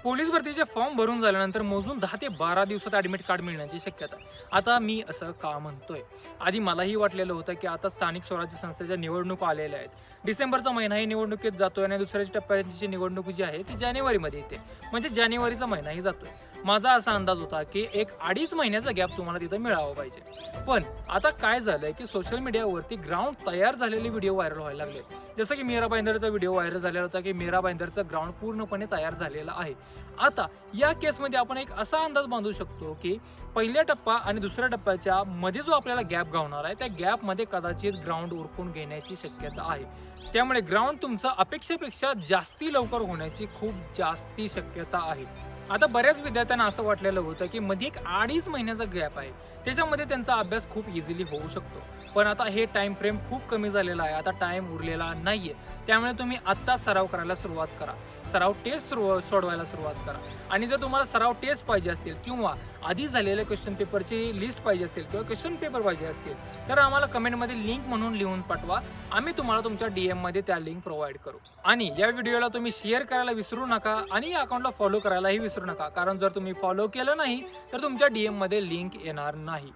Police भरतीचे form भरून झाल्यानंतर मोजून 10 ते 12 दिवसात ॲडमिट कार्ड मिळण्याची शक्यता आहे. आता मी असं का म्हणतोय? आधी मलाही वाटलेलं होतं की आता स्थानिक स्वराज्य संस्थेच्या निवडणुका आलेल्या आहेत. डिसेंबरचा महिनाही निवडणुकीत जातोय आणि दुसऱ्या टप्प्याची निवडणूक जी आहे ती जानेवारीमध्ये येते. म्हणजे जानेवारीचा महिनाही जातोय. माझा असा अंदाज होता की एक 2.5 महिन्याचा गॅप तुम्हाला तिथं मिळावा पाहिजे. पण आता काय झालंय की सोशल मीडियावरती ग्राउंड तयार झालेले व्हिडिओ व्हायरल व्हायला लागले. जसं की मीरा भाईंदरचा व्हिडिओ व्हायरल झालेला होता की मीरा भाईंदरचं ग्राउंड पूर्णपणे तयार झालेलं आहे. आता या केसमध्ये आपण एक असा अंदाज बांधू शकतो की पहिल्या टप्पा आणि दुसऱ्या टप्प्याच्या मध्ये जो आपल्याला गॅप गावणार आहे त्या गॅपमध्ये कदाचित ग्राउंड उरकून घेण्याची शक्यता आहे. त्यामुळे ग्राउंड तुमचं अपेक्षेपेक्षा जास्ती लवकर होण्याची खूप जास्ती शक्यता आहे. आता बऱ्याच विद्यार्थ्यांना असं वाटलेलं होतं की मध्ये एक 2.5 महिन्याचा गॅप आहे, त्याच्यामध्ये त्यांचा अभ्यास खूप इझिली होऊ शकतो. पण आता हे टाइम फ्रेम खूप कमी झालेला आहे. आता टाइम उरलेला नाहीये. त्यामुळे तुम्ही आत्ता सराव करायला सुरुवात करा. सराव टेस्ट सोडवायला सुरुवात करा. आणि जर तुम्हाला सराव टेस्ट पाहिजे असतील किंवा आधी झालेल्या क्वेश्चन पेपरची लिस्ट पाहिजे असेल किंवा क्वेश्चन पेपर पाहिजे असतील तर आम्हाला कमेंटमध्ये लिंक म्हणून लिहून पाठवा. आम्ही तुम्हाला तुमच्या DM मध्ये त्या लिंक प्रोव्हाइड करू. आणि या व्हिडिओला तुम्ही शेअर करायला विसरू नका आणि या अकाउंटला फॉलो करायलाही विसरू नका. कारण जर तुम्ही फॉलो केलं नाही तर तुमच्या DM मध्ये लिंक येणार नाही.